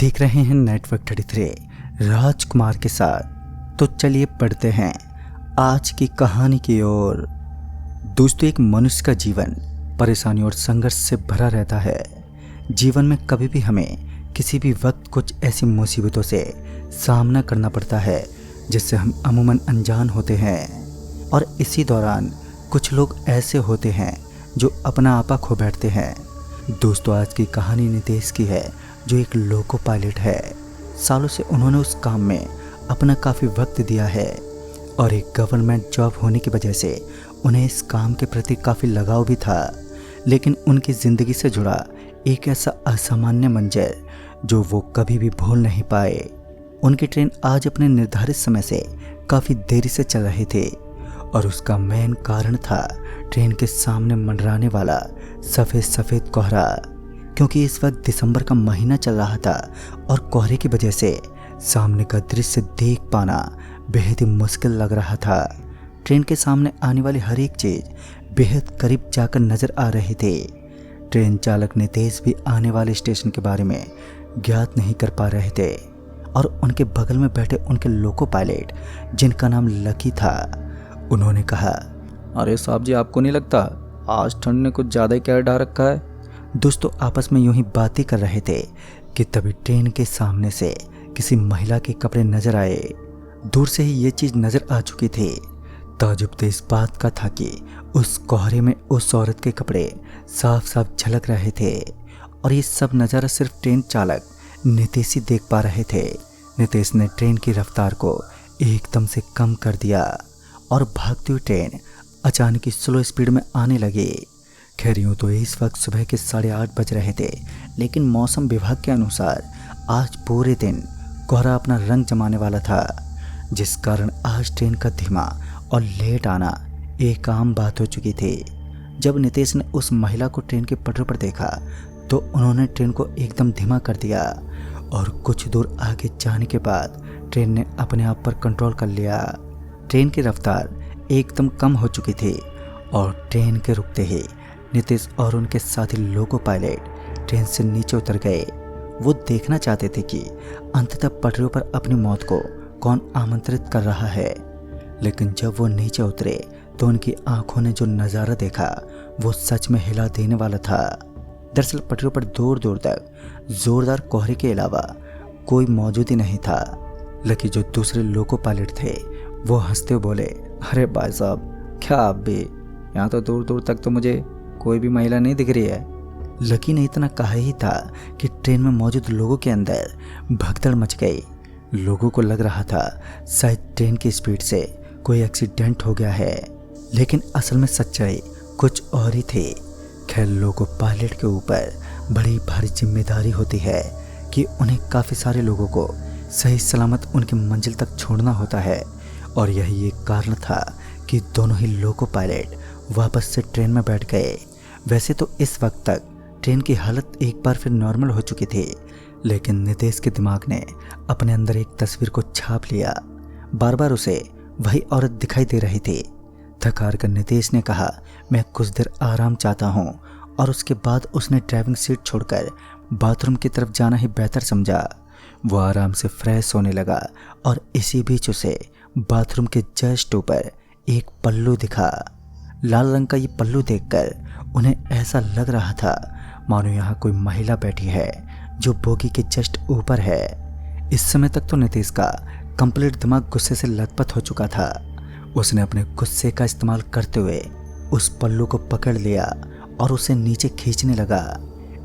देख रहे हैं नेटवर्क 33 राजकुमार के साथ। तो चलिए पढ़ते हैं आज की कहानी की ओर। दोस्तों, एक मनुष्य का जीवन परेशानी और संघर्ष से भरा रहता है। जीवन में कभी भी हमें किसी भी वक्त कुछ ऐसी मुसीबतों से सामना करना पड़ता है जिससे हम अमूमन अनजान होते हैं। और इसी दौरान कुछ लोग ऐसे होते हैं जो अपना आपा खो बैठते हैं। दोस्तों, आज की कहानी नितेश की है, जो एक लोको पायलट है। सालों से उन्होंने उस काम में अपना काफ़ी वक्त दिया है और एक गवर्नमेंट जॉब होने की वजह से उन्हें इस काम के प्रति काफ़ी लगाव भी था। लेकिन उनकी ज़िंदगी से जुड़ा एक ऐसा असामान्य मंजर जो वो कभी भी भूल नहीं पाए। उनकी ट्रेन आज अपने निर्धारित समय से काफ़ी देरी से चल रही थी और उसका मेन कारण था ट्रेन के सामने मंडराने वाला सफ़ेद कोहरा। क्योंकि इस वक्त दिसंबर का महीना चल रहा था और कोहरे की वजह से सामने का दृश्य देख पाना बेहद ही मुश्किल लग रहा था। ट्रेन के सामने आने वाली हर एक चीज़ बेहद करीब जाकर नज़र आ रही थी। ट्रेन चालक नितेश भी आने वाले स्टेशन के बारे में ज्ञात नहीं कर पा रहे थे और उनके बगल में बैठे उनके लोको पायलट, जिनका नाम लकी था, उन्होंने कहा, अरे साहब जी, आपको नहीं लगता आज ठंड ने कुछ ज़्यादा ही कहर ढा रखा है? दोस्तों आपस में यूं ही बातें कर रहे थे कि तभी ट्रेन के सामने से किसी महिला के कपड़े नजर आए। दूर से ही ये चीज़ नजर आ चुकी थी। ताजुब तो इस बात का था कि उस कोहरे में उस औरत के कपड़े साफ साफ झलक रहे थे और ये सब नज़ारा सिर्फ ट्रेन चालक नितेश ही देख पा रहे थे। नितेश ने ट्रेन की रफ्तार को एकदम से कम कर दिया और भागती हुई ट्रेन अचानक ही स्लो स्पीड में आने लगी। खैर यूँ तो इस वक्त सुबह के 8:30 बज रहे थे, लेकिन मौसम विभाग के अनुसार आज पूरे दिन कोहरा अपना रंग जमाने वाला था, जिस कारण आज ट्रेन का धीमा और लेट आना एक आम बात हो चुकी थी। जब नितेश ने उस महिला को ट्रेन के पटरी पर देखा तो उन्होंने ट्रेन को एकदम धीमा कर दिया और कुछ दूर आगे जाने के बाद ट्रेन ने अपने आप पर कंट्रोल कर लिया। ट्रेन की रफ्तार एकदम कम हो चुकी थी और ट्रेन के रुकते ही नितेश और उनके साथी लोको पायलट ट्रेन से नीचे उतर गए। वो देखना चाहते थे कि अंततः पटरियों पर अपनी मौत को कौन आमंत्रित कर रहा है। लेकिन जब वो नीचे उतरे तो उनकी आंखों ने जो नज़ारा देखा वो सच में हिला देने वाला था। दरअसल पटरियों पर दूर दूर तक जोरदार कोहरे के अलावा कोई मौजूद ही नहीं था। लकी, जो दूसरे लोको पायलट थे, वो हंसते हुए बोले, अरे भाई साहब, क्या आप भी? यहाँ तो दूर दूर तक तो मुझे कोई भी महिला नहीं दिख रही है। लकी ने इतना कहा ही था कि ट्रेन में मौजूद लोगों के अंदर भगदड़ मच गई। लोगों को लग रहा था शायद ट्रेन की स्पीड से कोई एक्सीडेंट हो गया है, लेकिन असल में सच्चाई कुछ और ही थी। खैर, लोको पायलट के ऊपर बड़ी भारी जिम्मेदारी होती है कि उन्हें काफ़ी सारे लोगों को सही सलामत उनकी मंजिल तक छोड़ना होता है और यही एक कारण था कि दोनों ही लोको पायलट वापस से ट्रेन में बैठ गए। वैसे तो इस वक्त तक ट्रेन की हालत एक बार फिर नॉर्मल हो चुकी थी, लेकिन नितेश के दिमाग ने अपने अंदर एक तस्वीर को छाप लिया। बार बार उसे वही औरत दिखाई दे रही थी। थक हार कर नितेश ने कहा, मैं कुछ देर आराम चाहता हूँ, और उसके बाद उसने ड्राइविंग सीट छोड़कर बाथरूम की तरफ जाना ही बेहतर समझा। वो आराम से फ्रेश होने लगा और इसी बीच उसे बाथरूम के जस्ट ऊपर एक पल्लू दिखा। लाल रंग का ये पल्लू देखकर उन्हें ऐसा लग रहा था मानो यहाँ कोई महिला बैठी है जो बोगी के जस्ट ऊपर है। इस समय तक तो नितेश का कंप्लीट दिमाग गुस्से से लथपथ हो चुका था। उसने अपने गुस्से का इस्तेमाल करते हुए उस पल्लू को पकड़ लिया और उसे नीचे खींचने लगा।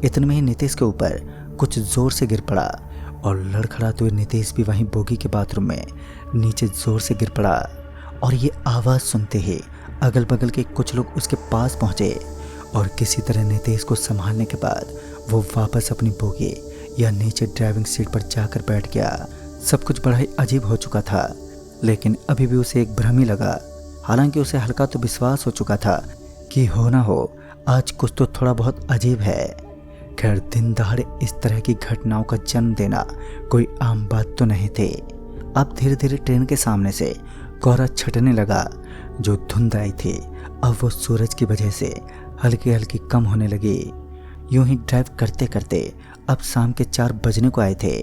इतने में ही नितेश के ऊपर कुछ जोर से गिर पड़ा और लड़खड़ाते हुए नितेश भी वहीं बोगी के बाथरूम में नीचे जोर से गिर पड़ा। और ये आवाज़ सुनते ही अगल बगल के कुछ लोग उसके पास पहुंचे और किसी तरह नितेश को संभालने के बाद वो वापस अपनी बोगी या नीचे ड्राइविंग सीट पर जाकर बैठ गया। सब कुछ बड़ा ही अजीब हो चुका था, लेकिन अभी भी उसे एक भ्रम ही लगा। हालांकि उसे हल्का तो विश्वास हो चुका था कि हो ना हो आज कुछ तो थोड़ा बहुत अजीब है। खैर, दिन दहाड़े इस तरह की घटनाओं का जन्म देना कोई आम बात तो नहीं थी। अब धीरे धीरे ट्रेन के सामने से कोहरा छटने लगा। जो धुंध आई थी अब वो सूरज की वजह से हल्की हल्की कम होने लगी। यूं ही ड्राइव करते करते अब शाम के 4 बजने को आए थे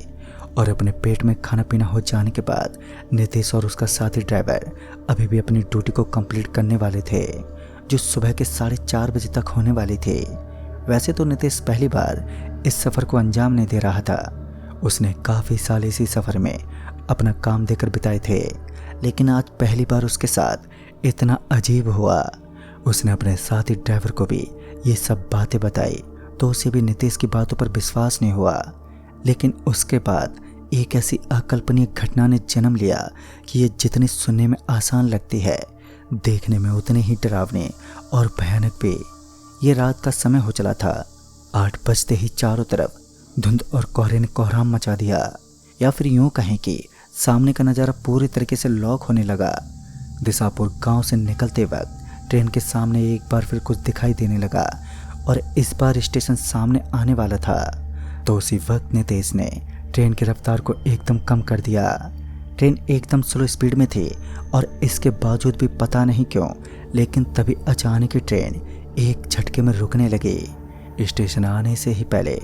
और अपने पेट में खाना पीना हो जाने के बाद नितेश और उसका साथी ड्राइवर अभी भी अपनी ड्यूटी को कंप्लीट करने वाले थे, जो सुबह के 4:30 बजे तक होने वाली थी। वैसे तो नितेश पहली बार इस सफ़र को अंजाम नहीं दे रहा था। उसने काफ़ी साल इसी सफ़र में अपना काम देकर बिताए थे, लेकिन आज पहली बार उसके साथ इतना अजीब हुआ। उसने अपने साथी ड्राइवर को भी ये सब बातें बताई तो उसे भी नितेश की बातों पर विश्वास नहीं हुआ। लेकिन उसके बाद एक ऐसी अकल्पनीय घटना ने जन्म लिया कि ये जितनी सुनने में आसान लगती है, देखने में उतने ही डरावनी और भयानक भी। ये रात का समय हो चला था। 8 बजते ही चारों तरफ धुंध और कोहरे ने कोहराम मचा दिया, या फिर यूं कहें कि सामने का नज़ारा पूरी तरीके से लॉक होने लगा। दिसापुर गांव से निकलते वक्त ट्रेन के सामने एक बार फिर कुछ दिखाई देने लगा और इस बार स्टेशन सामने आने वाला था। तो उसी वक्त नितेश ने ट्रेन की रफ्तार को एकदम कम कर दिया। ट्रेन एकदम स्लो स्पीड में थी और इसके बावजूद भी पता नहीं क्यों, लेकिन तभी अचानक ही ट्रेन एक झटके में रुकने लगी। स्टेशन आने से ही पहले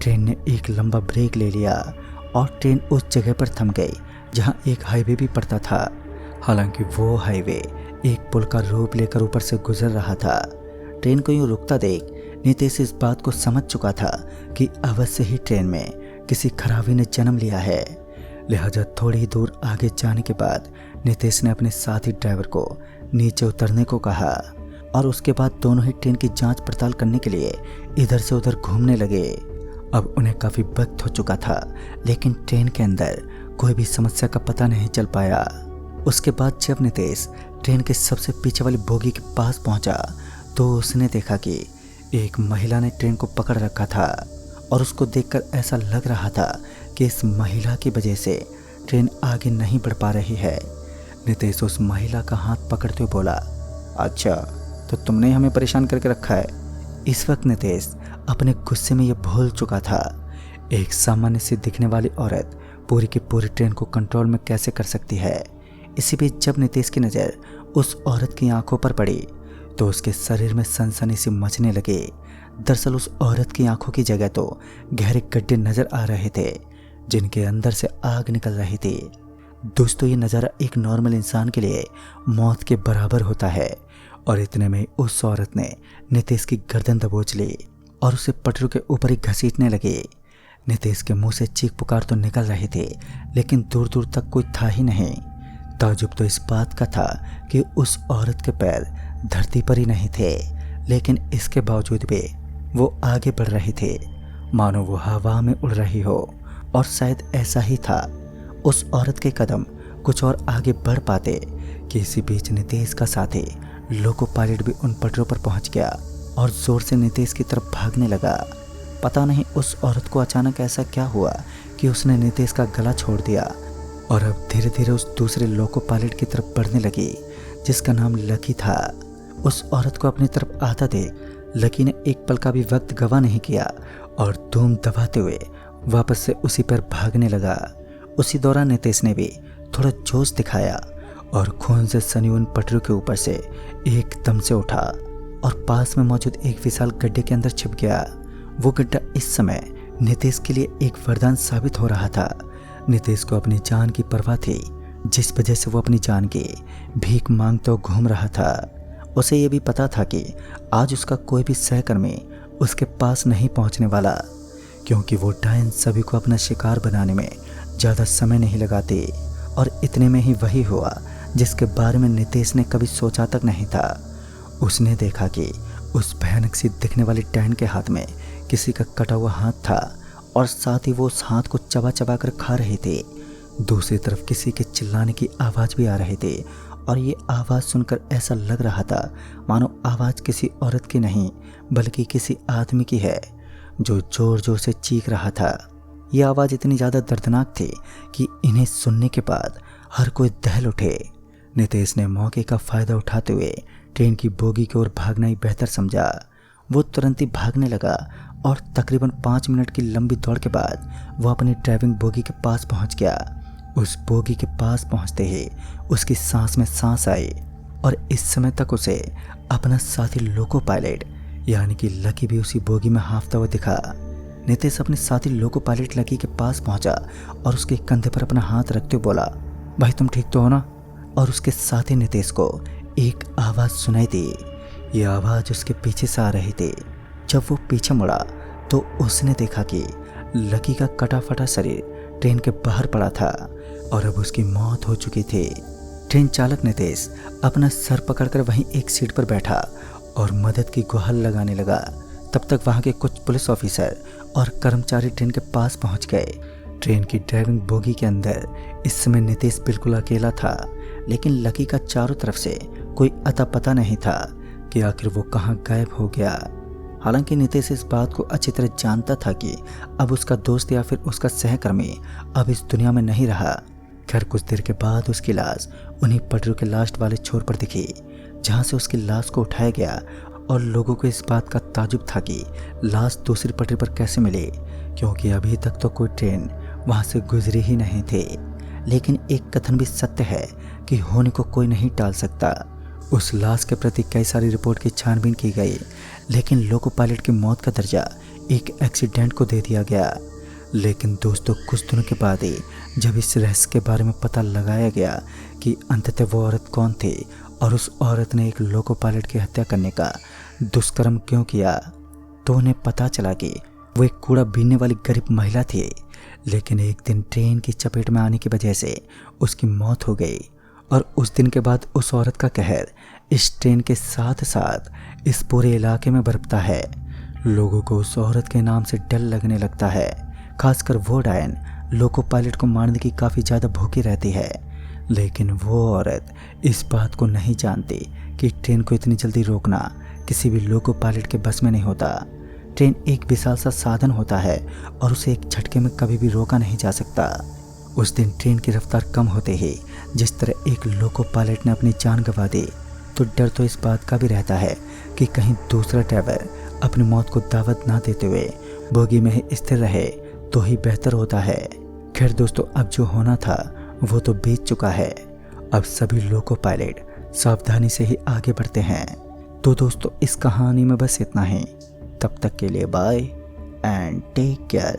ट्रेन ने एक लंबा ब्रेक ले लिया और ट्रेन उस जगह पर थम गई जहां एक हाईवे भी पड़ता था। हालांकि वो हाईवे एक पुल का रूप लेकर ऊपर से गुजर रहा था। ट्रेन को यूं रुकता देख नितेश इस बात को समझ चुका था कि अवश्य ही ट्रेन में किसी खराबी ने जन्म लिया है। लिहाजा थोड़ी ही दूर आगे जाने के बाद नितेश ने अपने साथी ड्राइवर को नीचे उतरने को कहा और उसके बाद दोनों ही ट्रेन की जांच पड़ताल करने के लिए इधर से उधर घूमने लगे। अब उन्हें काफ़ी वक्त हो चुका था, लेकिन ट्रेन के अंदर कोई भी समस्या का पता नहीं चल पाया। उसके बाद जब नितेश ट्रेन के सबसे पीछे वाली बोगी के पास पहुंचा तो उसने देखा कि एक महिला ने ट्रेन को पकड़ रखा था और उसको देखकर ऐसा लग रहा था कि इस महिला की वजह से ट्रेन आगे नहीं बढ़ पा रही है। नितेश उस महिला का हाथ पकड़ते हुए बोला, अच्छा तो तुमने हमें परेशान करके रखा है। इस वक्त नितेश अपने गुस्से में यह भूल चुका था। एक सामान्य सी दिखने वाली औरत पूरी की पूरी ट्रेन को कंट्रोल में कैसे कर सकती है। इसी बीच जब नितेश की नज़र उस औरत की आंखों पर पड़ी तो उसके शरीर में सनसनी सी मचने लगे। दरअसल उस औरत की आंखों की जगह तो गहरे गड्ढे नजर आ रहे थे जिनके अंदर से आग निकल रही थी। दोस्तों, ये नज़ारा एक नॉर्मल इंसान के लिए मौत के बराबर होता है और इतने में उस औरत ने नितेश की गर्दन दबोच ली और उसे पटरू के ऊपर ही घसीटने लगी। नितेश के मुंह से चीख पुकार तो निकल रही थी, लेकिन दूर दूर तक कोई था ही नहीं। ताजुब तो इस बात का था कि उस औरत के पैर धरती पर ही नहीं थे, लेकिन इसके बावजूद भी वो आगे बढ़ रही थी मानो वो हवा में उड़ रही हो। और शायद ऐसा ही था। उस औरत के कदम कुछ और आगे बढ़ पाते कि इसी बीच नितेश का साथी लोको पायलट भी उन पटरों पर पहुंच गया और जोर से नितेश की तरफ भागने लगा। पता नहीं उस औरत को अचानक ऐसा क्या हुआ कि उसने नितेश का गला छोड़ दिया और अब धीरे धीरे उस दूसरे लोको पायलट की तरफ बढ़ने लगी जिसका नाम लकी था। उस औरत को अपनी तरफ आता देख लकी ने एक पल का भी वक्त गवा नहीं किया और धूम दबाते हुए वापस से उसी पर भागने लगा। उसी दौरान नितेश ने भी थोड़ा जोश दिखाया और खून से सनी उन पटरियों के ऊपर से एकदम से उठा और पास में मौजूद एक विशाल गड्ढे के अंदर छिप गया। वो गड्ढा इस समय नितेश के लिए एक वरदान साबित हो रहा था। नितेश को अपनी जान की परवाह थी, जिस वजह से वो अपनी जान की भीख मांगता तो घूम रहा था। उसे ये भी पता था कि आज उसका कोई भी सहकर्मी उसके पास नहीं पहुंचने वाला, क्योंकि वो डायन सभी को अपना शिकार बनाने में ज़्यादा समय नहीं लगाती। और इतने में ही वही हुआ जिसके बारे में नितेश ने कभी सोचा तक नहीं था। उसने देखा कि उस भयानक सी दिखने वाली डायन के हाथ में किसी का कटा हुआ हाथ था और साथ ही वो उस हाथ को चबा चबा कर खा रही थी। दूसरी तरफ किसी के चिल्लाने की आवाज़ भी आ रही थी और ये आवाज़ सुनकर ऐसा लग रहा था मानो आवाज़ किसी औरत की नहीं बल्कि किसी आदमी की है जो जोर जोर से चीख रहा था। ये आवाज़ इतनी ज़्यादा दर्दनाक थी कि इन्हें सुनने के बाद हर कोई दहल उठे। नितेश ने मौके का फ़ायदा उठाते हुए ट्रेन की बोगी की ओर भागना ही बेहतर समझा। वो तुरंत ही भागने लगा और तकरीबन 5 मिनट की लंबी दौड़ के बाद वो अपनी ड्राइविंग बोगी के पास पहुंच गया। उस बोगी के पास पहुंचते ही उसकी सांस में सांस आई और इस समय तक उसे अपना साथी लोको पायलट यानी कि लकी भी उसी बोगी में हाँफता हुआ दिखा। नितेश अपने साथी लोको पायलट लकी के पास पहुंचा और उसके कंधे पर अपना हाथ रखते हुए बोला, भाई तुम ठीक तो हो ना? और उसके साथी नितेश को एक आवाज़ सुनाई दी। ये आवाज़ उसके पीछे से आ रही थी। जब वो पीछे मुड़ा तो उसने देखा कि लकी का कटा फटा शरीर ट्रेन के बाहर पड़ा था और अब उसकी मौत हो चुकी थी। ट्रेन चालक नितेश अपना सर पकड़कर वहीं एक सीट पर बैठा और मदद की गुहार लगाने लगा। तब तक वहां के कुछ पुलिस ऑफिसर और कर्मचारी ट्रेन के पास पहुंच गए। ट्रेन की ड्राइविंग बोगी के अंदर इस समय नितेश बिल्कुल अकेला था, लेकिन लकी का चारों तरफ से कोई अता पता नहीं था कि आखिर वो कहाँ गायब हो गया। हालांकि नितेश इस बात को अच्छी तरह जानता था कि अब उसका दोस्त या फिर उसका सहकर्मी अब इस दुनिया में नहीं रहा। खैर कुछ देर के बाद उसकी लाश उन्हीं पटरियों के लास्ट वाले छोर पर दिखी, जहां से उसकी लाश को उठाया गया और लोगों को इस बात का ताजुब था कि लाश दूसरी पटरी पर कैसे मिली, क्योंकि अभी तक तो कोई ट्रेन वहां से गुजरी ही नहीं थी। लेकिन एक कथन भी सत्य है कि होने को कोई नहीं टाल सकता। उस लाश के प्रति कई सारी रिपोर्ट की छानबीन की गई, लेकिन लोको पायलट की मौत का दर्जा एक एक्सीडेंट को दे दिया गया। लेकिन दोस्तों कुछ दिनों के बाद ही जब इस रहस्य के बारे में पता लगाया गया कि अंततः वो औरत कौन थी और उस औरत ने एक लोको पायलट की हत्या करने का दुष्कर्म क्यों किया, तो उन्हें पता चला कि वो एक कूड़ा बीनने वाली गरीब महिला थी। लेकिन एक दिन ट्रेन की चपेट में आने की वजह से उसकी मौत हो गई और उस दिन के बाद उस औरत का कहर इस ट्रेन के साथ साथ इस पूरे इलाके में बरपता है। लोगों को उस औरत के नाम से डर लगने लगता है। खासकर वो डायन लोको पायलट को मारने की काफ़ी ज़्यादा भूखी रहती है। लेकिन वो औरत इस बात को नहीं जानती कि ट्रेन को इतनी जल्दी रोकना किसी भी लोको पायलट के बस में नहीं होता। ट्रेन एक विशाल सा साधन होता है और उसे एक झटके में कभी भी रोका नहीं जा सकता। उस दिन ट्रेन की रफ्तार कम होते ही जिस तरह एक लोको पायलट ने अपनी जान गंवा दी, तो डर तो इस बात का भी रहता है कि कहीं दूसरा ड्राइवर अपनी मौत को दावत ना देते हुए बोगी में ही स्थिर रहे तो ही बेहतर होता है। खैर दोस्तों, अब जो होना था वो तो बीत चुका है। अब सभी लोको पायलट सावधानी से ही आगे बढ़ते हैं। तो दोस्तों इस कहानी में बस इतना ही। तब तक के लिए बाय एंड टेक केयर।